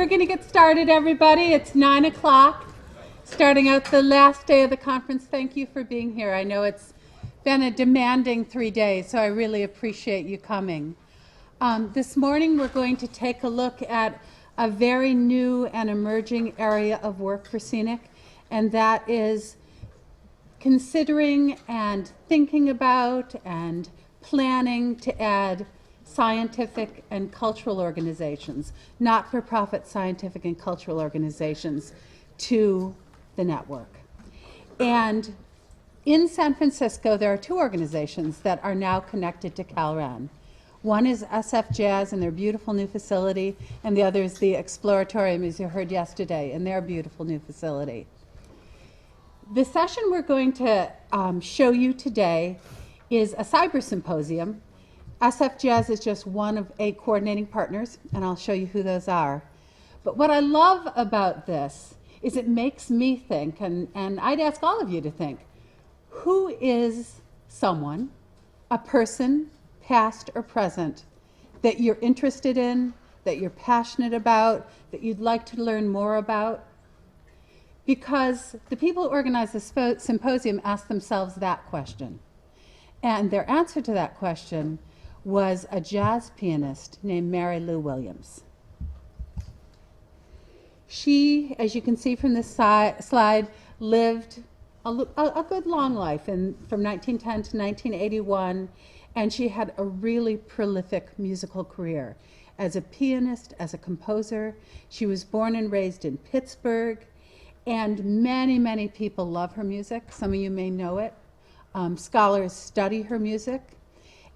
we're going to get started, everybody. It's 9 o'clock, starting out the last day of the conference. Thank you for being here. I know it's been a demanding 3 days, so I really appreciate you coming. This morning, we're going to take a look at a very new and emerging area of work for Scenic, and that is considering and thinking about and planning to add scientific and cultural organizations, not-for-profit scientific and cultural organizations, to the network. And in San Francisco, there are two organizations that are now connected to CalRan. One is SF Jazz and their beautiful new facility, and the other is the Exploratorium, as you heard yesterday, and their beautiful new facility. The session we're going to show you today is a cyber-symposium. SF Jazz is just one of 8 coordinating partners, and I'll show you who those are. But what I love about this is it makes me think, and I'd ask all of you to think, who is someone, a person, past or present, that you're interested in, that you're passionate about, that you'd like to learn more about? Because the people who organized the symposium asked themselves that question. And their answer to that question was a jazz pianist named Mary Lou Williams. She, as you can see from this slide, lived a good long life from 1910 to 1981, and she had a really prolific musical career. As a pianist, as a composer, she was born and raised in Pittsburgh, and many, many people love her music. Some of you may know it. Scholars study her music.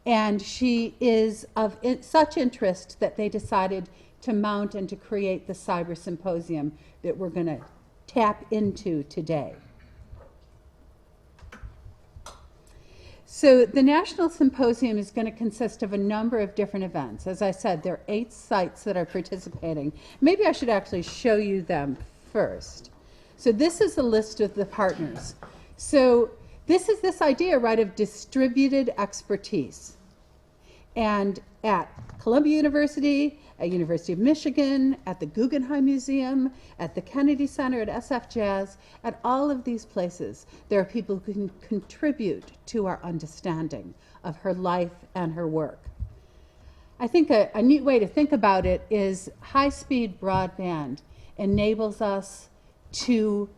And she is of such interest that they decided to mount and to create the cyber-symposium that we're going to tap into today. So the National Symposium is going to consist of a number of different events. As I said, there are 8 sites that are participating. Maybe I should actually show you them first. So this is a list of the partners. So this is this idea, right, of distributed expertise. And at Columbia University, at University of Michigan, at the Guggenheim Museum, at the Kennedy Center, at SF Jazz, at all of these places, there are people who can contribute to our understanding of her life and her work. I think a neat way to think about it is high-speed broadband enables us to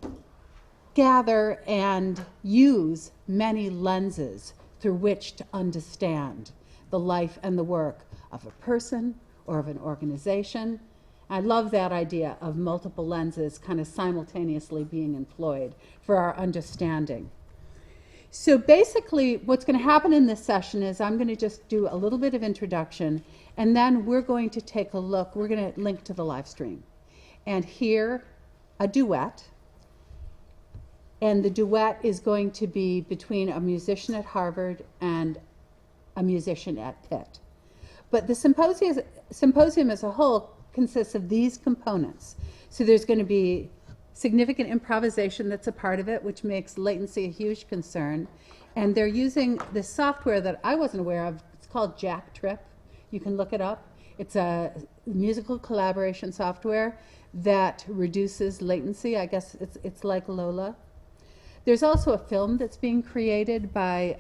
gather and use many lenses through which to understand the life and the work of a person or of an organization. I love that idea of multiple lenses kind of simultaneously being employed for our understanding. So basically what's going to happen in this session is I'm going to just do a little bit of introduction, and then we're going to take a look. We're going to link to the live stream and hear a duet. And the duet is going to be between a musician at Harvard and a musician at Pitt. But the symposium as a whole consists of these components. So there's going to be significant improvisation that's a part of it, which makes latency a huge concern. And they're using this software that I wasn't aware of. It's called Jack Trip. You can look it up. It's a musical collaboration software that reduces latency. I guess it's like Lola. There's also a film that's being created by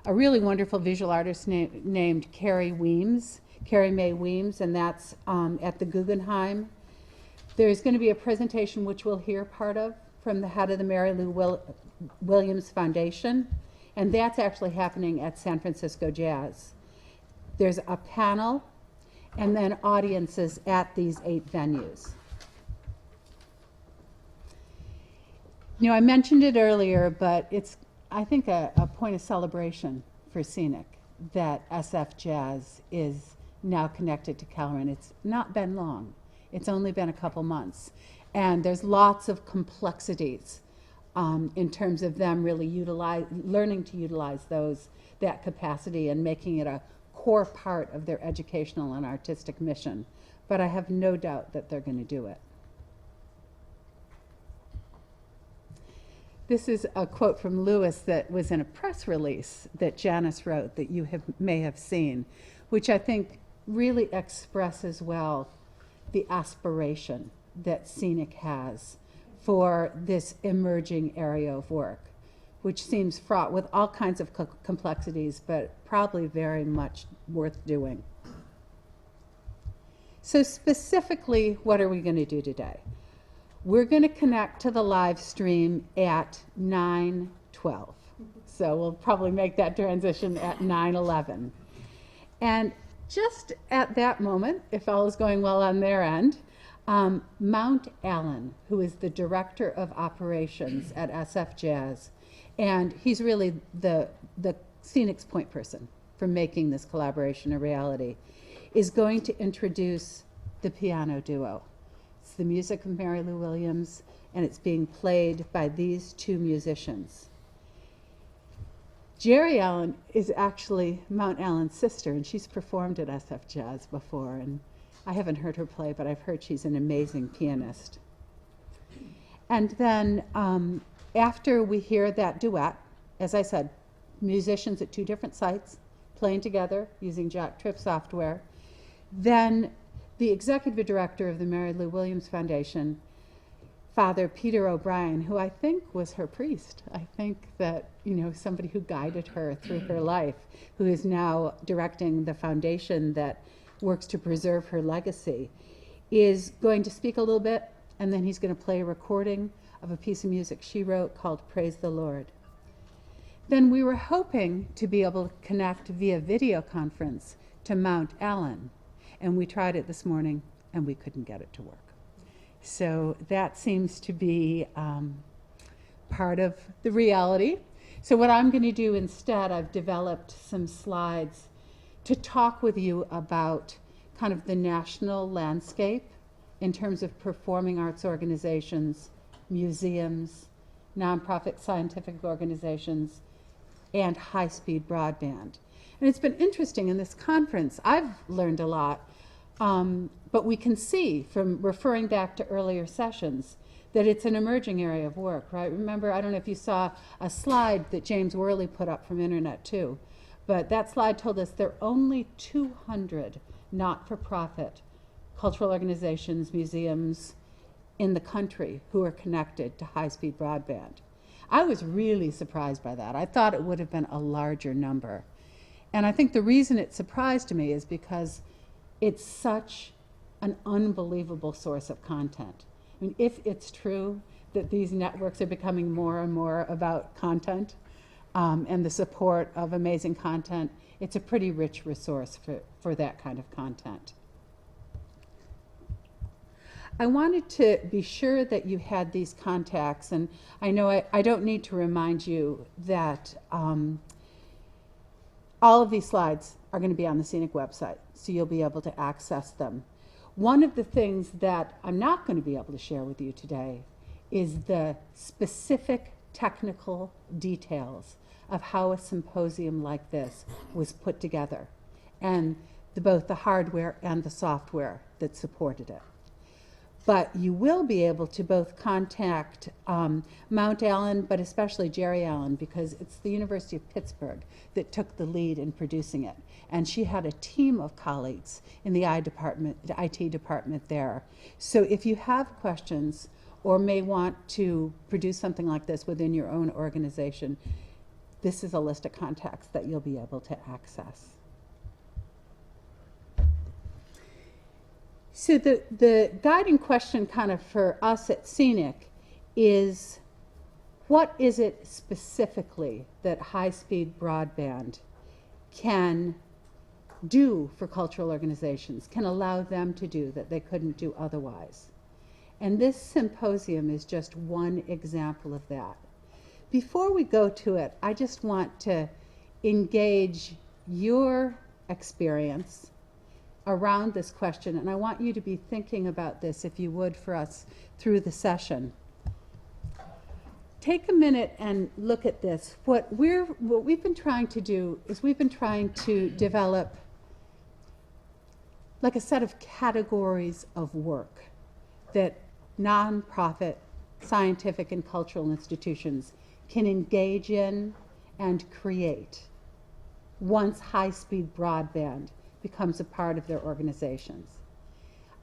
a really wonderful visual artist named Carrie Mae Weems, and that's at the Guggenheim. There's going to be a presentation which we'll hear part of from the head of the Mary Lou Williams Foundation, and that's actually happening at San Francisco Jazz. There's a panel, and then audiences at these 8 venues. You know, I mentioned it earlier, but it's, I think, a point of celebration for Scenic that SF Jazz is now connected to CalRan. It's not been long. It's only been a couple months. And there's lots of complexities in terms of them really learning to utilize that capacity and making it a core part of their educational and artistic mission. But I have no doubt that they're going to do it. This is a quote from Lewis that was in a press release that Janice wrote that you may have seen, which I think really expresses well the aspiration that Scenic has for this emerging area of work, which seems fraught with all kinds of complexities, but probably very much worth doing. So specifically, what are we going to do today? We're going to connect to the live stream at 9:12. So we'll probably make that transition at 9:11. And just at that moment, if all is going well on their end, Mount Allen, who is the Director of Operations at SF Jazz, and he's really the Scenic's point person for making this collaboration a reality, is going to introduce the piano duo. It's the music of Mary Lou Williams, and it's being played by these two musicians. Jerry Allen is actually Mount Allen's sister, and she's performed at SF Jazz before, and I haven't heard her play, but I've heard she's an amazing pianist. And then after we hear that duet, as I said, musicians at two different sites playing together using Jack Tripp software, then the executive director of the Mary Lou Williams Foundation, Father Peter O'Brien, who I think was her priest. I think that, somebody who guided her through her life, who is now directing the foundation that works to preserve her legacy, is going to speak a little bit, and then he's going to play a recording of a piece of music she wrote called Praise the Lord. Then we were hoping to be able to connect via video conference to Mount Allen, and we tried it this morning, and we couldn't get it to work. So that seems to be part of the reality. So what I'm going to do instead, I've developed some slides to talk with you about kind of the national landscape in terms of performing arts organizations, museums, nonprofit scientific organizations, and high-speed broadband. And it's been interesting in this conference. I've learned a lot. But we can see from referring back to earlier sessions that it's an emerging area of work, right? Remember, I don't know if you saw a slide that James Worley put up from Internet 2, but that slide told us there are only 200 not-for-profit cultural organizations, museums in the country who are connected to high-speed broadband. I was really surprised by that. I thought it would have been a larger number. And I think the reason it surprised me is because it's such an unbelievable source of content. I mean, if it's true that these networks are becoming more and more about content and the support of amazing content, it's a pretty rich resource for that kind of content. I wanted to be sure that you had these contacts, and I know I don't need to remind you that all of these slides are going to be on the Scenic website, so you'll be able to access them. One of the things that I'm not going to be able to share with you today is the specific technical details of how a symposium like this was put together, and both the hardware and the software that supported it. But you will be able to both contact Mount Allen, but especially Jerry Allen, because it's the University of Pittsburgh that took the lead in producing it. And she had a team of colleagues in the IT department there. So if you have questions or may want to produce something like this within your own organization, this is a list of contacts that you'll be able to access. So the guiding question kind of for us at Scenic is, what is it specifically that high-speed broadband can do for cultural organizations, can allow them to do that they couldn't do otherwise? And this symposium is just one example of that. Before we go to it, I just want to engage your experience around this question, and I want you to be thinking about this, if you would, for us through the session. Take a minute and look at this. What we've been trying to do is we've been trying to develop like a set of categories of work that nonprofit scientific and cultural institutions can engage in and create once high-speed broadband becomes a part of their organizations.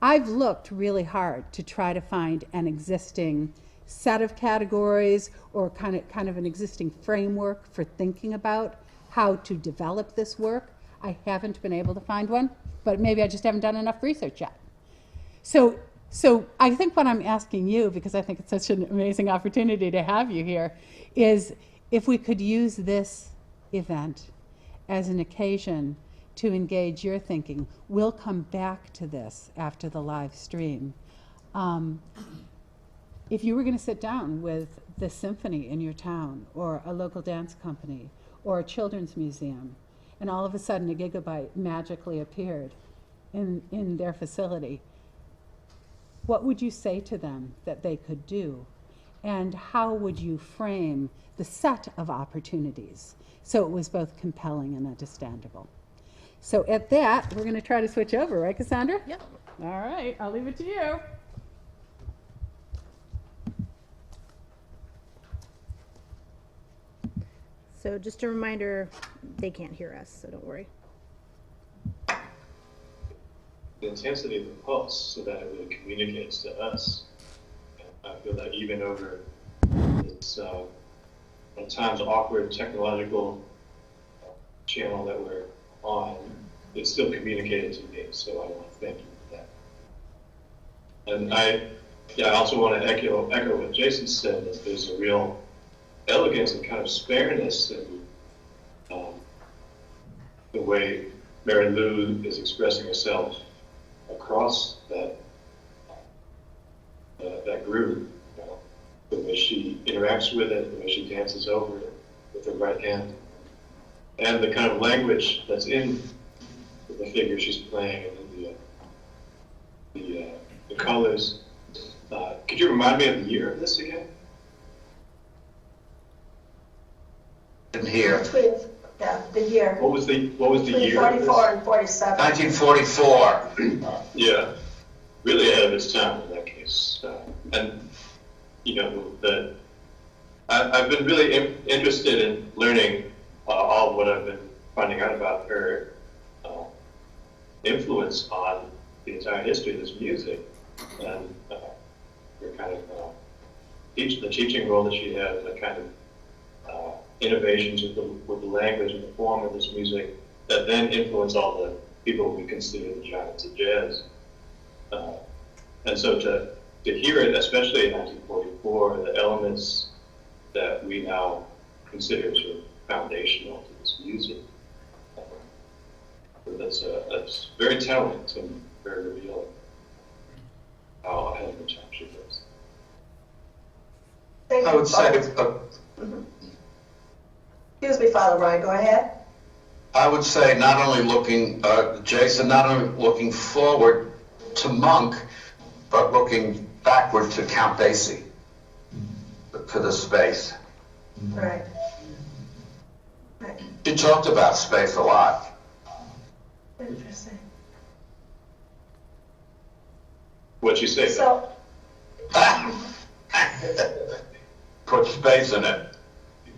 I've looked really hard to try to find an existing set of categories or kind of an existing framework for thinking about how to develop this work. I haven't been able to find one, but maybe I just haven't done enough research yet. So I think what I'm asking you, because I think it's such an amazing opportunity to have you here, is if we could use this event as an occasion to engage your thinking. We'll come back to this after the live stream. If you were going to sit down with the symphony in your town, or a local dance company, or a children's museum, and all of a sudden a gigabyte magically appeared in their facility, what would you say to them that they could do? And how would you frame the set of opportunities so it was both compelling and understandable? So at that, we're going to try to switch over, right, Cassandra? Yep. All right, I'll leave it to you. So just a reminder, they can't hear us, so don't worry. The intensity of the pulse so that it really communicates to us. And I feel that even over this at times awkward technological channel that we're on, it's still communicated to me, so I want to thank you for that. And I also want to echo what Jason said, that there's a real elegance and kind of spareness in the way Mary Lou is expressing herself across that group, the way she interacts with it, the way she dances over it with her right hand, and the kind of language that's in the figure she's playing, and the colors. Could you remind me of the year of this again? Didn't hear. Between, the year. What was the year? 44 and 47. 1944. Yeah, really ahead of its time in that case. And I've been really interested in learning all of what I've been finding out about her influence on the entire history of this music, and her kind of the teaching role that she had, the kind of innovations with the language and the form of this music that then influence all the people we consider the giants of jazz. And so to hear it, especially in 1944, the elements that we now consider sort of foundational to this music, that's very telling to me, very revealing how ahead of the time she was. I would say, Excuse me, Father Ryan, go ahead. I would say not only looking, Jason, not only looking forward to Monk, but looking backward to Count Basie for the space. Right. Right. She talked about space a lot. Interesting. What'd you say? So, Put space in it.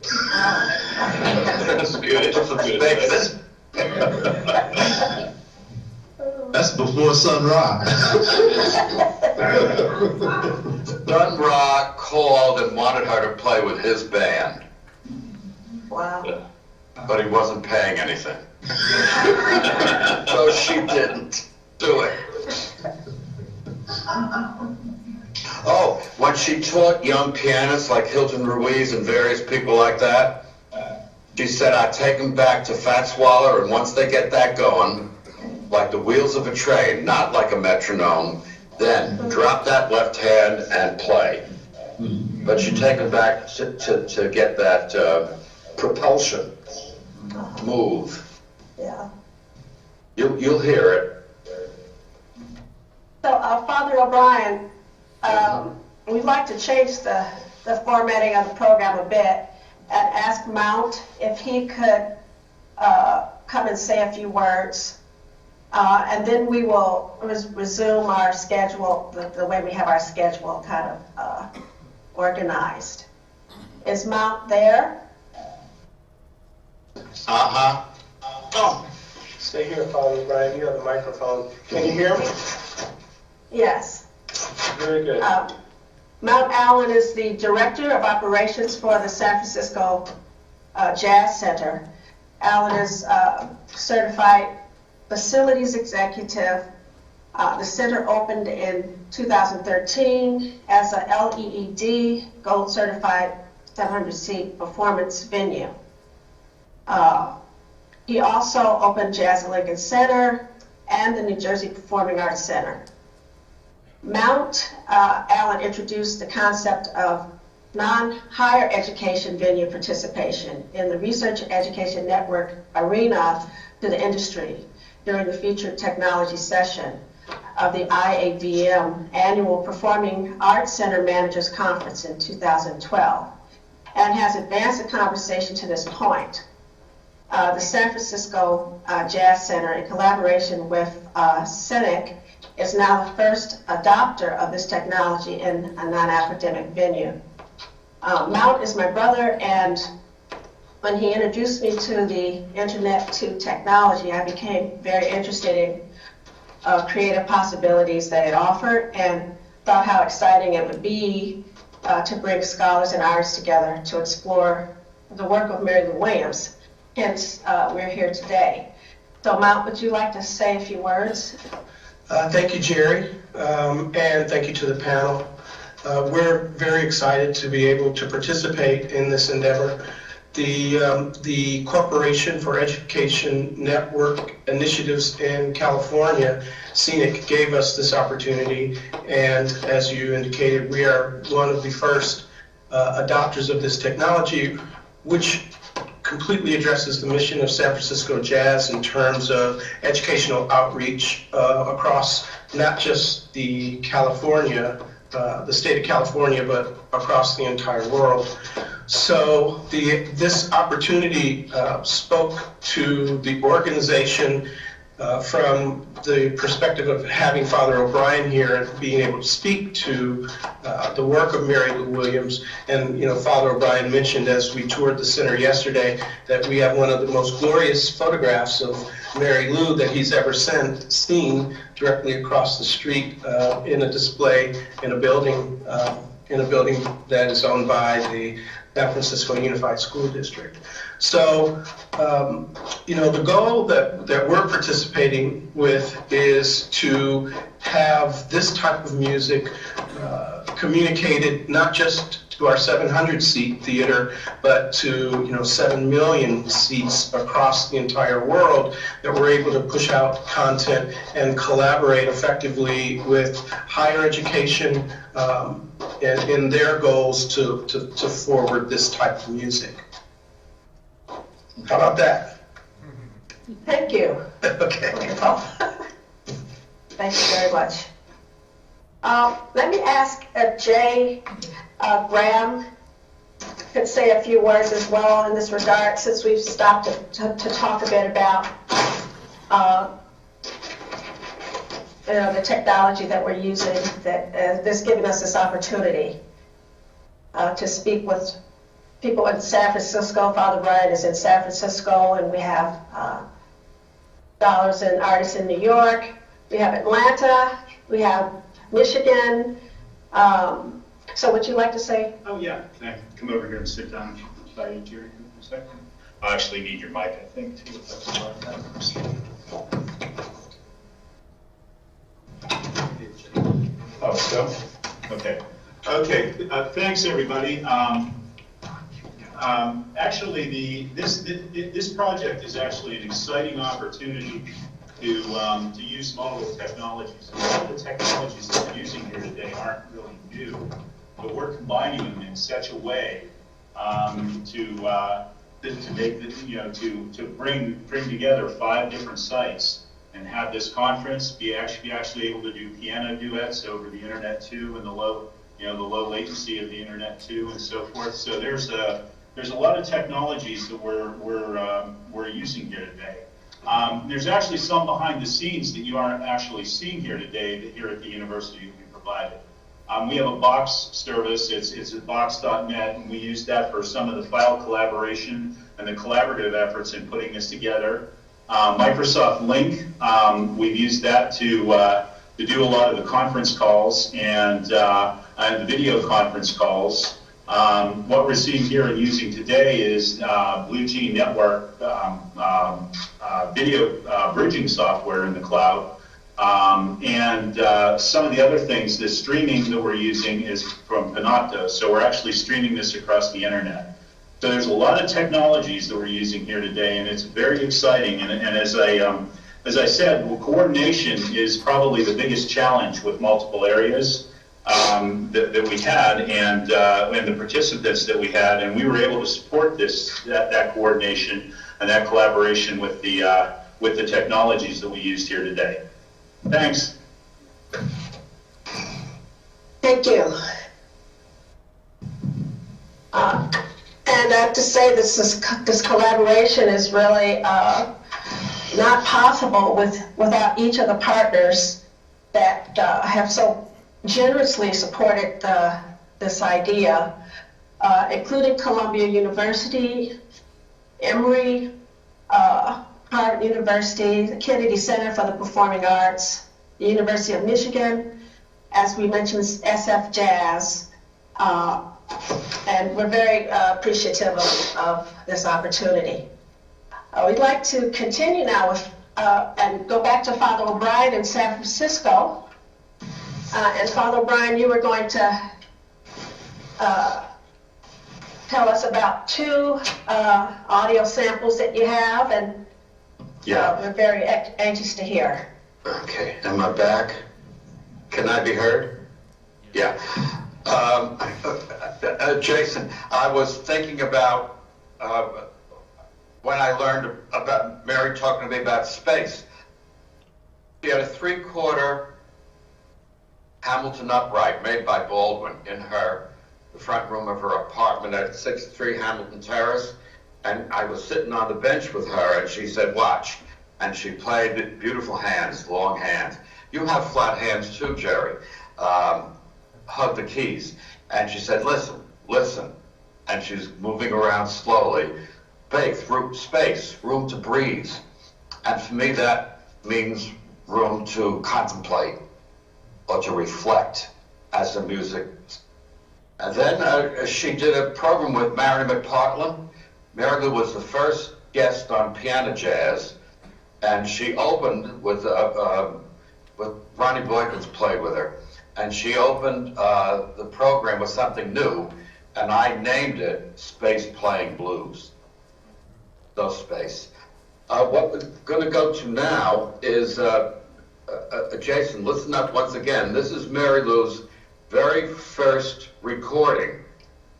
That's good. Put some space in it. That's before sunrise. Sun Ra called and wanted her to play with his band, wow. but he wasn't paying anything. So she didn't do it. Oh, when she taught young pianists like Hilton Ruiz and various people like that, she said, I take them back to Fats Waller, and once they get that going, like the wheels of a train, not like a metronome, then drop that left hand and play. But you take them back to get that propulsion move. Yeah. You'll hear it. So, Father O'Brien, we'd like to change the formatting of the program a bit and ask Mount if he could come and say a few words. And then we will resume our schedule, the way we have our schedule kind of organized. Is Mount there? Uh-huh. Oh. Stay here, Father Brian. You have the microphone. Can you hear me? Yes. Very good. Mount Allen is the Director of Operations for the San Francisco Jazz Center. Allen is certified facilities executive. The center opened in 2013 as a LEED Gold Certified 700-seat performance venue. He also opened Jazz at Lincoln Center and the New Jersey Performing Arts Center. Mount Allen introduced the concept of non-higher education venue participation in the Research and Education Network arena to the industry during the featured technology session of the IAVM Annual Performing Arts Center Managers Conference in 2012, and has advanced the conversation to this point. The San Francisco Jazz Center, in collaboration with CENIC, is now the first adopter of this technology in a non-academic venue. Mount is my brother, and when he introduced me to the internet to technology, I became very interested in creative possibilities that it offered and thought how exciting it would be to bring scholars and artists together to explore the work of Mary Lou Williams. Hence, we're here today. So Mount, would you like to say a few words? Thank you, Jerry, and thank you to the panel. We're very excited to be able to participate in this endeavor. The Corporation for Education Network Initiatives in California, CENIC, gave us this opportunity, and as you indicated, we are one of the first adopters of this technology, which completely addresses the mission of San Francisco Jazz in terms of educational outreach across not just the state of California, but across the entire world. So this opportunity spoke to the organization from the perspective of having Father O'Brien here and being able to speak to the work of Mary Lou Williams. And Father O'Brien mentioned as we toured the center yesterday that we have one of the most glorious photographs of Mary Lou that he's ever seen directly across the street in a display in a building that is owned by the San Francisco Unified School District. So, the goal that we're participating with is to have this type of music communicated not just to our 700-seat theater, but to 7 million seats across the entire world, that we're able to push out content and collaborate effectively with higher education in their goals to forward this type of music. How about that? Thank you. Okay. Wonderful. Thank you very much. Let me ask Jay Graham could say a few words as well in this regard, since we've stopped to talk a bit about the technology that we're using, that has given us this opportunity to speak with people in San Francisco. Father Brian is in San Francisco, and we have scholars and artists in New York. We have Atlanta. We have Michigan. So would you like to say? Oh, yeah. Can I come over here and sit down beside you, Jerry, for a second? I actually need your mic, I think, too. If I can run that first. Oh, so? Okay. Okay. Thanks, everybody. Actually, this project is actually an exciting opportunity to use mobile technologies. A lot of the technologies that we're using here today aren't really new, but we're combining them in such a way to make to bring together 5 different sites and have this conference be actually able to do piano duets over the internet too, and the low latency of the internet too, and so forth. So there's a lot of technologies that we're using here today. There's actually some behind the scenes that you aren't actually seeing here today that here at the university we provided. We have a Box service. It's at box.net, and we use that for some of the file collaboration and the collaborative efforts in putting this together. Microsoft Link, we've used that to do a lot of the conference calls and the video conference calls. What we're seeing here and using today is BlueG Network video bridging software in the cloud. Some of the other things, the streaming that we're using is from Panopto, so we're actually streaming this across the internet. So there's a lot of technologies that we're using here today, and it's very exciting. And as I said, well, coordination is probably the biggest challenge with multiple areas that we had, and the participants that we had, and we were able to support that coordination and that collaboration with the technologies that we used here today. Thanks. Thank you. And I have to say this collaboration is really not possible without each of the partners that have so generously supported this idea, including Columbia University, Emory, Harvard University, the Kennedy Center for the Performing Arts, the University of Michigan, as we mentioned, SF Jazz, and we're very appreciative of this opportunity. We'd like to continue now with, and go back to Father O'Brien in San Francisco. And Father O'Brien, you were going to tell us about 2 audio samples that you have, and we're very anxious to hear. Okay, am I back? Can I be heard? Yeah. Jason, I was thinking about when I learned about Mary talking to me about space. She had a 3/4 Hamilton upright made by Baldwin in the front room of her apartment at 63 Hamilton Terrace. And I was sitting on the bench with her, and she said, watch. And she played with beautiful hands, long hands. You have flat hands too, Jerry. Hug the keys. And she said, listen, listen. And she's moving around slowly. Space, room to breathe. And for me, that means room to contemplate or to reflect as the music. And then she did a program with Mary McPartland. Mary Lou was the first guest on Piano Jazz, and she opened with Ronnie Boykins played with her, and she opened the program with something new, and I named it Space Playing Blues. So space. What we're going to go to now is, Jason, listen up once again. This is Mary Lou's very first recording.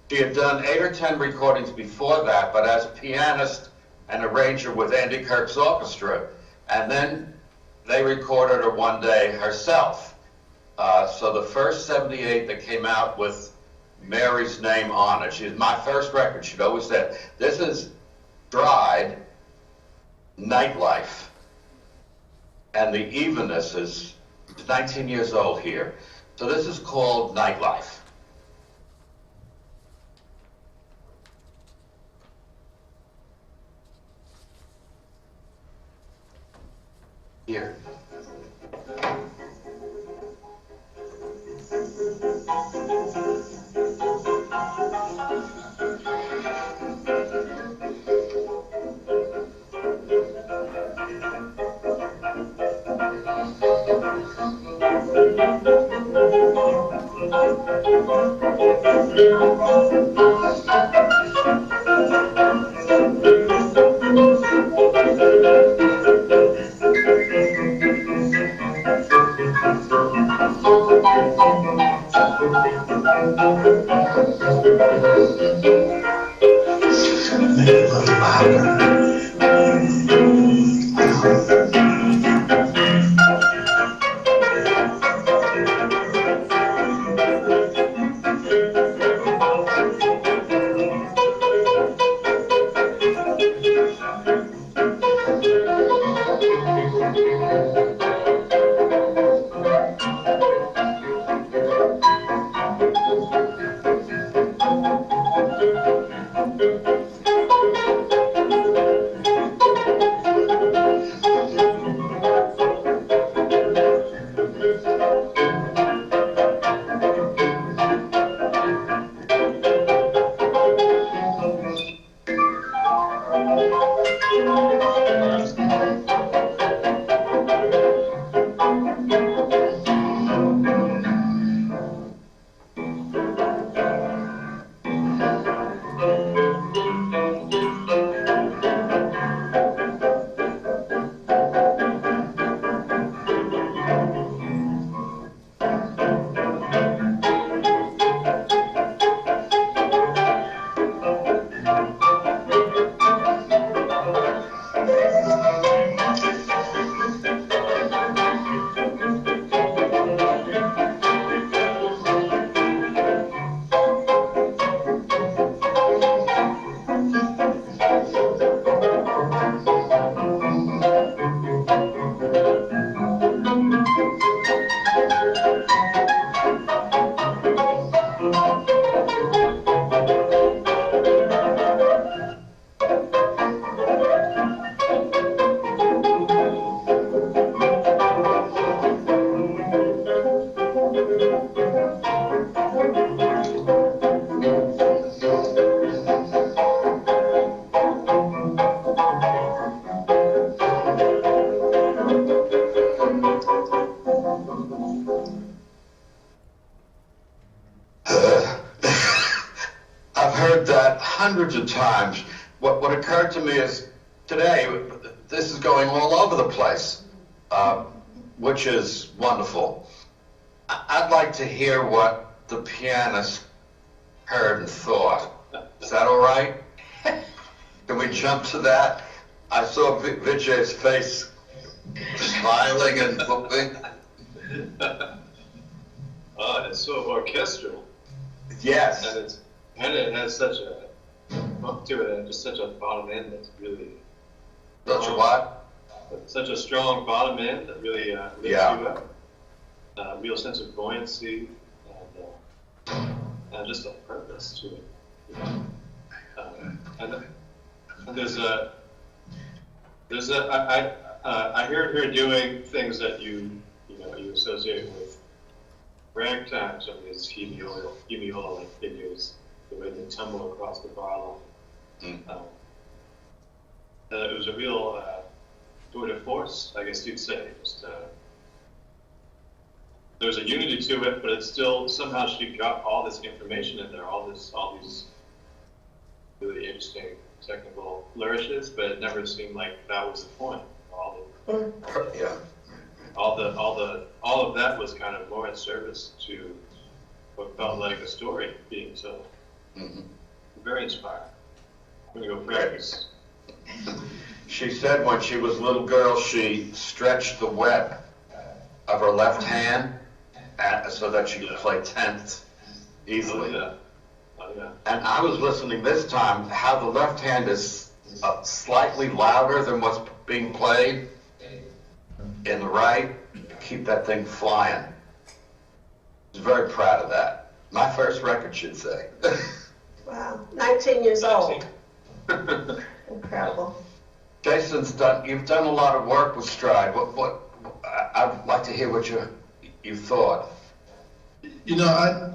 She had done 8 or 10 recordings before that, but as a pianist and arranger with Andy Kirk's orchestra, and then they recorded her one day herself. So the first 78 that came out with Mary's name on it. She's my first record. She'd always said, this is Dried Nightlife. And the evenness is 19 years old here. So this is called Nightlife. Here. heard that hundreds of times. What occurred to me is today, this is going all over the place, which is wonderful. I'd like to hear what the pianist heard and thought. Is that all right? Can we jump to that? I saw Vijay's face smiling and looking. Oh, it's so orchestral. Yes. And it has such a hook to it, and just such a bottom end that's really. Such a what? Such a strong bottom end that really lifts you up. Real sense of buoyancy and just a purpose to it. You know? And I hear her doing things that you associate with ragtime, some of these hemiola figures, the way they tumble across the bar line. It was a real tour de force, I guess you'd say. Just, there's a unity to it, but it's still somehow she got all this information in there, all these really interesting technical flourishes, but it never seemed like that was the point. All of that was kind of more in service to what felt like a story being told. Very inspiring. I'm gonna go practice. She said when she was a little girl, she stretched the web of her left hand so that she could play tenths easily. Oh, yeah. And I was listening this time how the left hand is slightly louder than what's being played in the right. Keep that thing flying. I was very proud of that. My first record, should say. Wow, 19 years old. Incredible. Jason's you've done a lot of work with Stride. I'd like to hear what you thought. You know,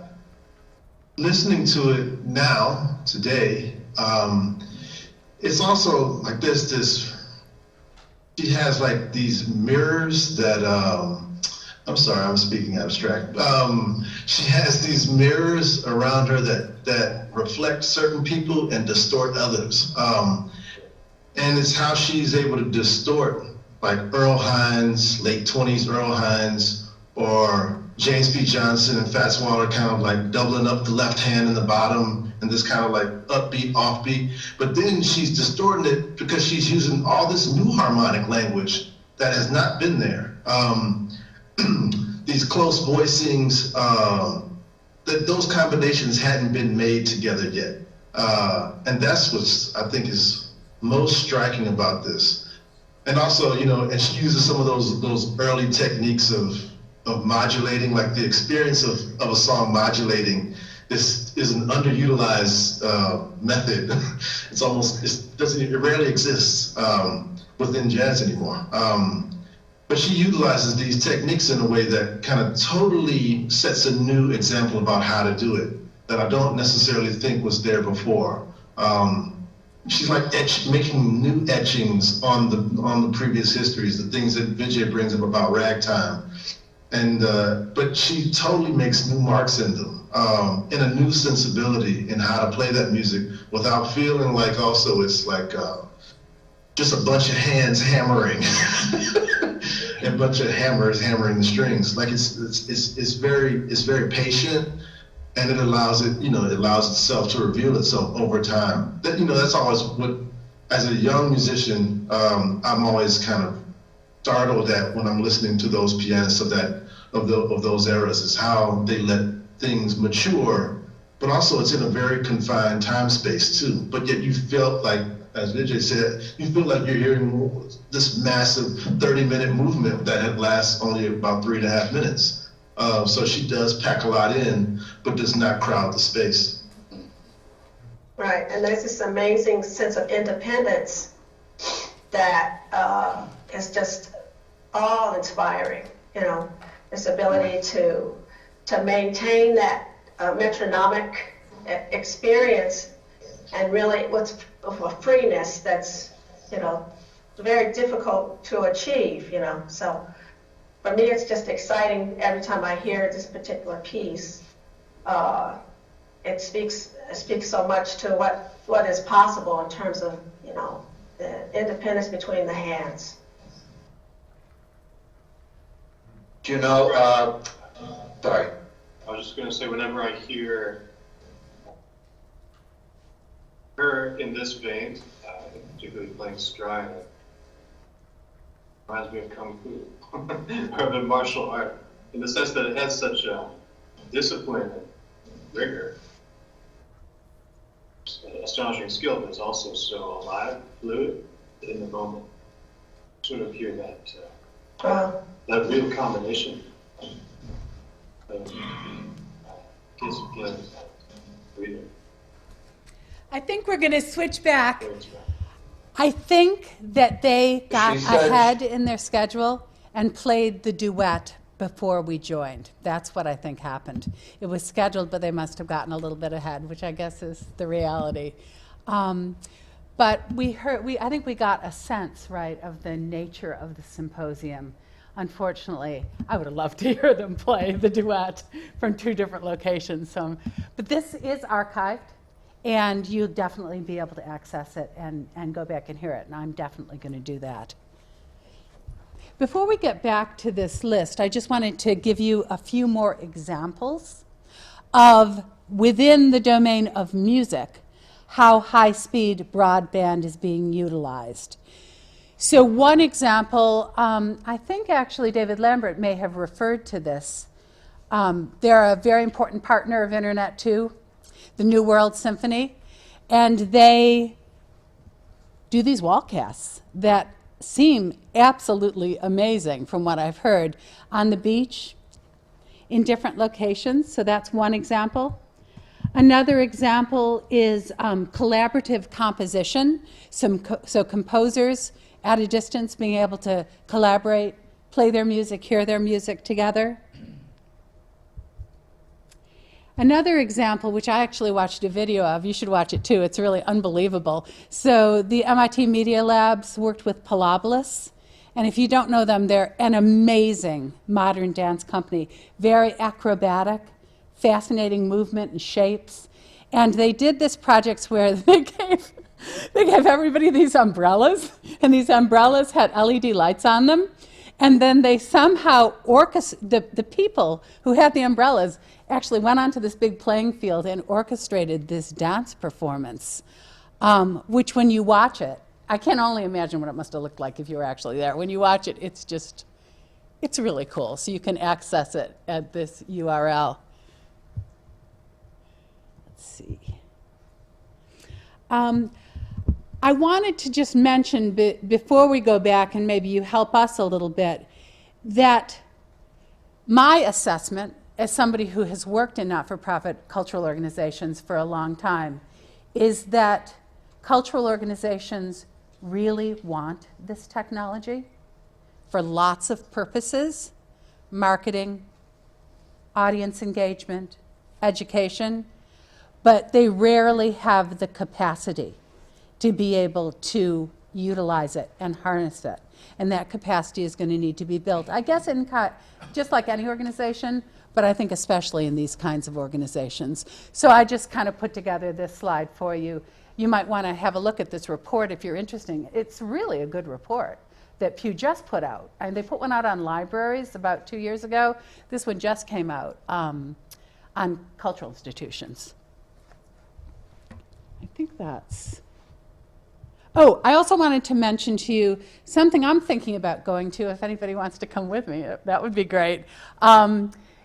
listening to it now, today, it's also like she has like these mirrors that, I'm sorry, I'm speaking abstract. She has these mirrors around her that reflect certain people and distort others. And it's how she's able to distort like Earl Hines, late 20s Earl Hines, or James P. Johnson and Fats Waller kind of like doubling up the left hand in the bottom and this kind of like upbeat, offbeat. But then she's distorting it because she's using all this new harmonic language that has not been there. These close voicings, those combinations hadn't been made together yet. And that's what I think is most striking about this. And also, and she uses some of those early techniques of modulating, like the experience of a song modulating is an underutilized method. It rarely exists within jazz anymore. But she utilizes these techniques in a way that kind of totally sets a new example about how to do it that I don't necessarily think was there before. She's like making new etchings on the previous histories, the things that Vijay brings up about ragtime. And but she totally makes new marks in them, in a new sensibility in how to play that music without feeling like also it's like just a bunch of hands hammering and a bunch of hammers hammering the strings. Like it's very patient, and it allows itself to reveal itself over time. That's always what, as a young musician, I'm always kind of startled at when I'm listening to those pianists of those eras, is how they let things mature, but also it's in a very confined time space too. But yet you felt like, as Vijay said, you feel like you're hearing this massive 30-minute movement that lasts only about 3.5 minutes. So she does pack a lot in, but does not crowd the space. Right, and there's this amazing sense of independence that is just awe-inspiring, this ability to maintain that metronomic experience, and really with a freeness that's, very difficult to achieve, So for me, it's just exciting every time I hear this particular piece. it speaks so much to what is possible in terms of, the independence between the hands. Do you know, sorry. I was just going to say, whenever I hear her in this vein, particularly playing stride, it reminds me of Kung Fu, or the martial art, in the sense that it has such discipline and rigor, astonishing skill, but it's also so alive, fluid, in the moment. Sort of hear that real combination of discipline and freedom. I think we're going to switch back. I think that they got She said- ahead in their schedule and played the duet before we joined. That's what I think happened. It was scheduled, but they must have gotten a little bit ahead, which I guess is the reality. But I think we got a sense, right, of the nature of the symposium. Unfortunately, I would have loved to hear them play the duet from 2 different locations. But this is archived, and you'll definitely be able to access it and go back and hear it, and I'm definitely going to do that. Before we get back to this list, I just wanted to give you a few more examples of, within the domain of music, how high-speed broadband is being utilized. So one example, I think actually David Lambert may have referred to this. They're a very important partner of Internet 2, the New World Symphony, and they do these wallcasts that seem absolutely amazing from what I've heard on the beach in different locations. So that's one example. Another example is collaborative composition. So composers at a distance being able to collaborate, play their music, hear their music together. Another example, which I actually watched a video of, you should watch it too, it's really unbelievable. So the MIT Media Labs worked with Pilobolus, and if you don't know them, they're an amazing modern dance company, very acrobatic, fascinating movement and shapes. And they did this project where they gave everybody these umbrellas, and these umbrellas had LED lights on them. And then they somehow the people who had the umbrellas actually went onto this big playing field and orchestrated this dance performance, which when you watch it, I can only imagine what it must have looked like if you were actually there. When you watch it, it's really cool. So you can access it at this URL. Let's see. I wanted to just mention, before we go back, and maybe you help us a little bit, that my assessment, as somebody who has worked in not-for-profit cultural organizations for a long time, is that cultural organizations really want this technology for lots of purposes: marketing, audience engagement, education, but they rarely have the capacity to be able to utilize it and harness it. And that capacity is going to need to be built, I guess, just like any organization, but I think especially in these kinds of organizations. So I just kind of put together this slide for you. You might want to have a look at this report if you're interested. It's really a good report that Pew just put out. And they put one out on libraries about 2 years ago. This one just came out on cultural institutions. I think that's... Oh, I also wanted to mention to you something I'm thinking about going to. If anybody wants to come with me, that would be great.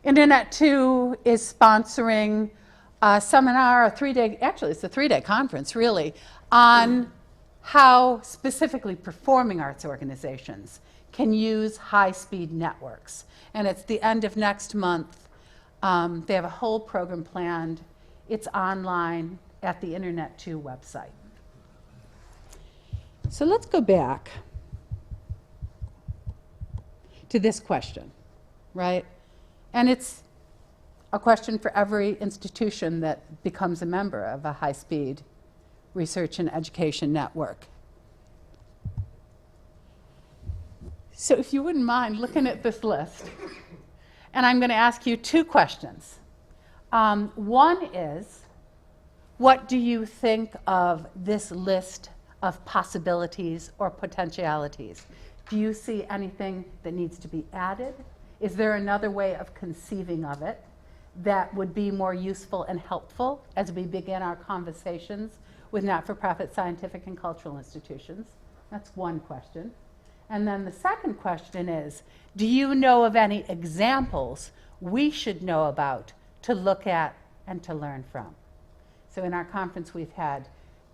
Internet 2 is sponsoring a seminar, a 3-day, actually it's a 3-day conference really, on how specifically performing arts organizations can use high-speed networks. And it's the end of next month. They have a whole program planned. It's online at the Internet 2 website. So let's go back to this question, right? And it's a question for every institution that becomes a member of a high-speed research and education network. So if you wouldn't mind looking at this list, and I'm going to ask you 2 questions. One is, What do you think of this list of possibilities or potentialities? Do you see anything that needs to be added? Is there another way of conceiving of it that would be more useful and helpful as we begin our conversations with not-for-profit scientific and cultural institutions? That's one question. And then the second question is, do you know of any examples we should know about to look at and to learn from? So in our conference, we've had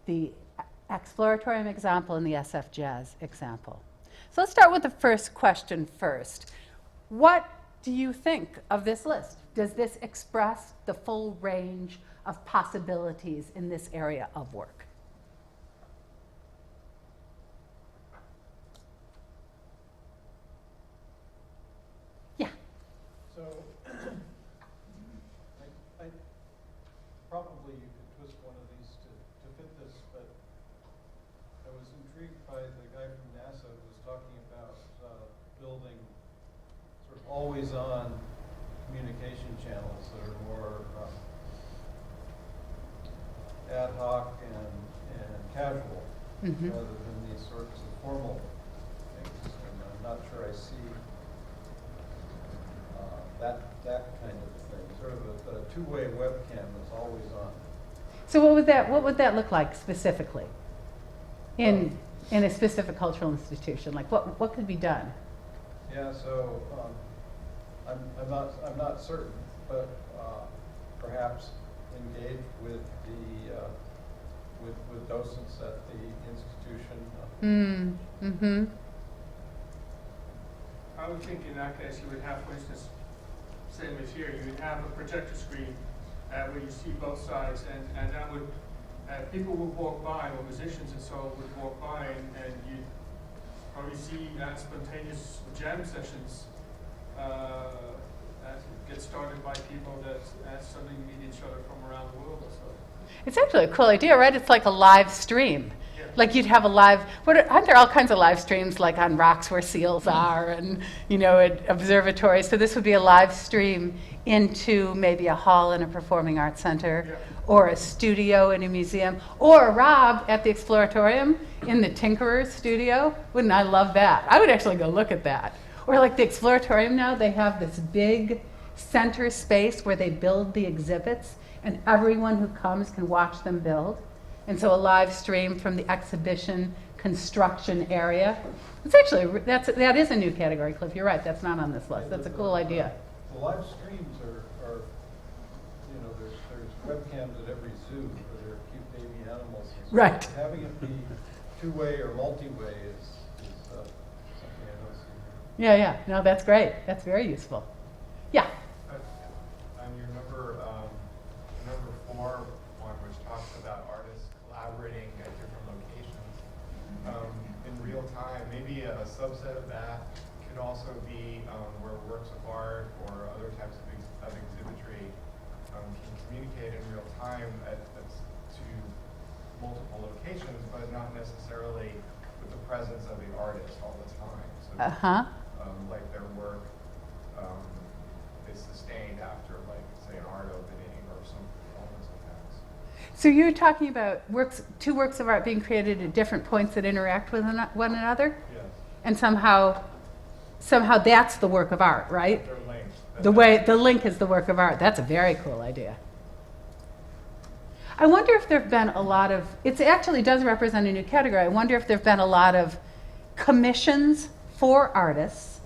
the Exploratorium example and the SF Jazz example. So let's start with the first question first. What do you think of this list? Does this express the full range of possibilities in this area of work? Yeah. So, I probably you could twist one of these to fit this, but I was intrigued by the guy from NASA who was talking about building sort of always-on communication channels that are more ad hoc and casual, rather than these sorts of formal things. And I'm not sure I see that kind of thing, sort of a two-way webcam that's always on. So what would that look like specifically in a specific cultural institution? Like what could be done? Yeah, so I'm not certain, but perhaps engage with the with docents at the institution. I would think in that case you would have, for instance, same as here, you would have a projector screen where you see both sides, and that would people would walk by, or musicians and so on would walk by, and you'd probably see spontaneous jam sessions that get started by people that suddenly meet each other from around the world or so. It's actually a cool idea, right? It's like a live stream. Yeah. Like you'd have a live, aren't there all kinds of live streams like on rocks where seals are and, at observatories? So this would be a live stream into maybe a hall in a performing arts center, Yeah. or a studio in a museum, or Rob at the Exploratorium in the Tinkerer's studio. Wouldn't I love that? I would actually go look at that. Or like the Exploratorium now, they have this big center space where they build the exhibits, and everyone who comes can watch them build. And so a live stream from the exhibition construction area. It's actually, that is a new category, Cliff. You're right, that's not on this list. That's a cool idea. The live streams are there's webcams at every zoo where there are cute baby animals. And so Right. Having it be two-way or multi-way is something I don't see here. Yeah. No, that's great. That's very useful. Yeah. On your number 4 one, which talks about artists collaborating at different locations in real time, maybe a subset of that could also be where works of art or other types of exhibitry can communicate in real time to multiple locations, but not necessarily with the presence of the artist all the time. So, like their work is sustained after, like, say, an art opening or some performance events. So you're talking about two works of art being created at different points that interact with one another? Yes. And somehow that's the work of art, right? They're linked. The link is the work of art. That's a very cool idea. I wonder if there have been a lot of, it actually does represent a new category. I wonder if there have been a lot of commissions for artists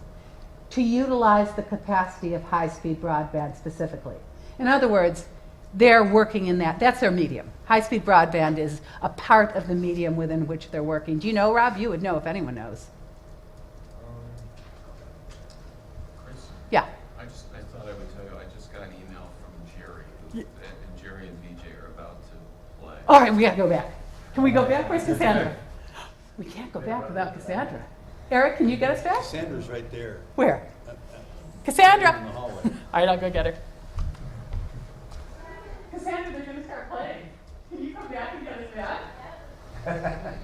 to utilize the capacity of high-speed broadband specifically. In other words, they're working in that's their medium. High-speed broadband is a part of the medium within which they're working. Do you know, Rob? You would know if anyone knows. Chris? Yeah. I thought I would tell you, I just got an email from Jerry, and Jerry and VJ are about to play. All right, we gotta go back. Can we go back? Where's Cassandra? We can't go back without Cassandra. Eric, can you get us back? Cassandra's right there. Where? Cassandra! In the hallway. All right, I'll go get her. Cassandra, they're gonna start playing. Can you come back and get us back?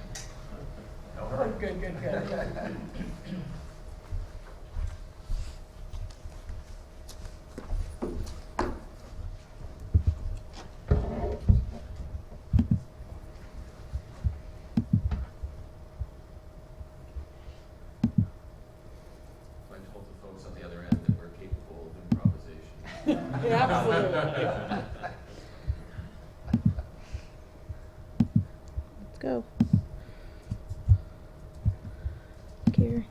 Oh, good. Absolutely. Let's go. Gary.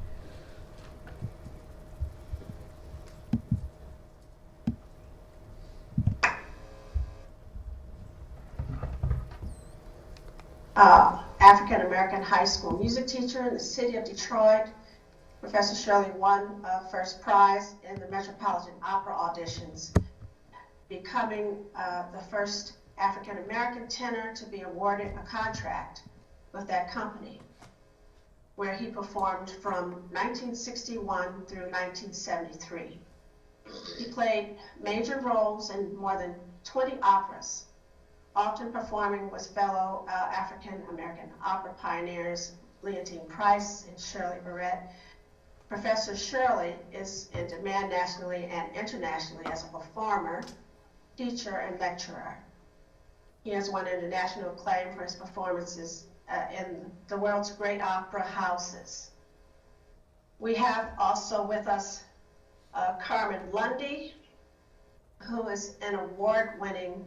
African-American high school music teacher in the city of Detroit. Professor Shirley won first prize in the Metropolitan Opera auditions, becoming the first African-American tenor to be awarded a contract with that company, where he performed from 1961 through 1973. He played major roles in more than 20 operas, often performing with fellow African-American opera pioneers Leontine Price and Shirley Barrett. Professor Shirley is in demand nationally and internationally as a performer, teacher, and lecturer. He has won international acclaim for his performances in the world's great opera houses. We have also with us Carmen Lundy, who is an award-winning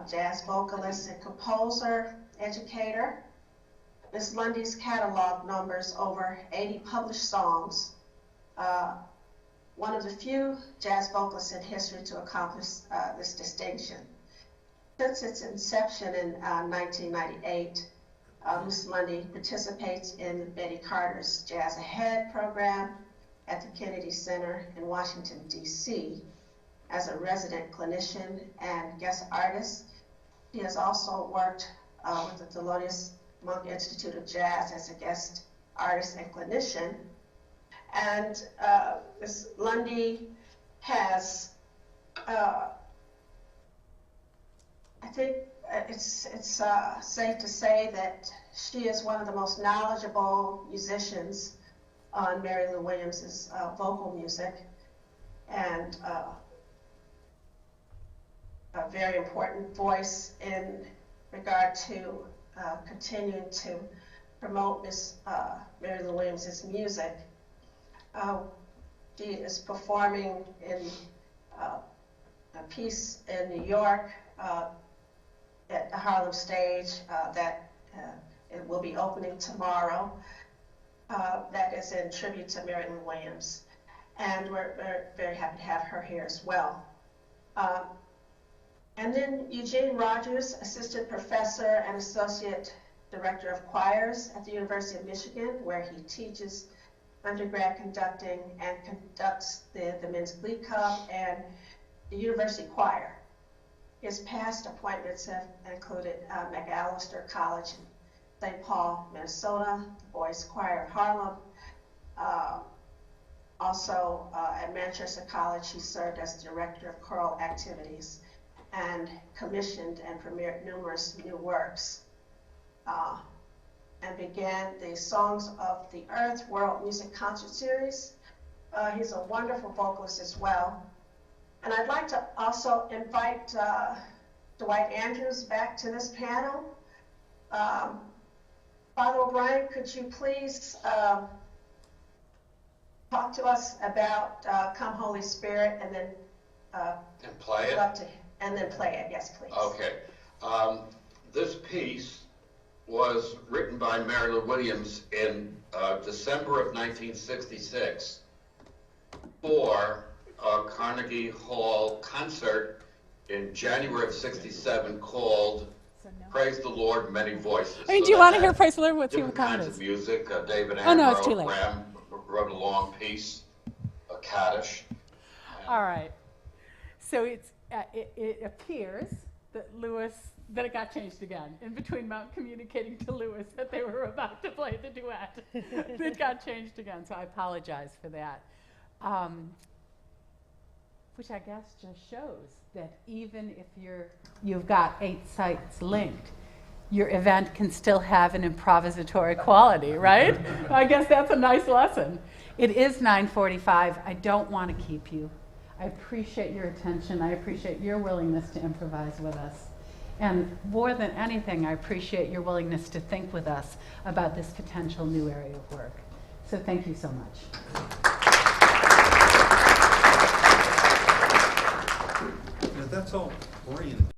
jazz vocalist and composer, educator. Ms. Lundy's catalog numbers over 80 published songs, one of the few jazz vocalists in history to accomplish this distinction. Since its inception in 1998, Ms. Lundy participates in Betty Carter's Jazz Ahead program at the Kennedy Center in Washington, D.C. as a resident clinician and guest artist. She has also worked with the Thelonious Monk Institute of Jazz as a guest artist and clinician. And Ms. Lundy has, I think it's safe to say that she is one of the most knowledgeable musicians on Mary Lou Williams's vocal music, and a very important voice in regard to continuing to promote Miss Mary Lou Williams's music. She is performing in a piece in New York at the Harlem Stage that it will be opening tomorrow. That is in tribute to Mary Lou Williams. And we're very happy to have her here as well. And then Eugene Rogers, Assistant Professor and Associate Director of Choirs at the University of Michigan, where he teaches undergrad conducting and conducts the Men's Glee Club and the University Choir. His past appointments have included McAllister College in St. Paul, Minnesota, the Boys Choir of Harlem. Also at Manchester College, he served as Director of Choral Activities and commissioned and premiered numerous new works, and began the Songs of the Earth World Music Concert Series. He's a wonderful vocalist as well. And I'd like to also invite Dwight Andrews back to this panel. Father O'Brien, could you please talk to us about Come Holy Spirit, and then And play it? And then play it, yes, please. Okay. This piece was written by Mary Lou Williams in December of 1966 for a Carnegie Hall concert in January of 67 called Praise the Lord, Many Voices. I mean, So do you that want to had hear Praise the Lord? Let's see what different kind kinds of of is. music. David Oh, no, it's too Ambrose late. Graham wrote a long piece, a Kaddish. All right. So it appears that that it got changed again. In between Mount communicating to Lewis that they were about to play the duet, it got changed again. So I apologize for that. Which I guess just shows that even if you've got 8 sites linked, your event can still have an improvisatory quality, right? I guess that's a nice lesson. It is 9:45. I don't want to keep you. I appreciate your attention. I appreciate your willingness to improvise with us. And more than anything, I appreciate your willingness to think with us about this potential new area of work. So thank you so much. that's all oriented.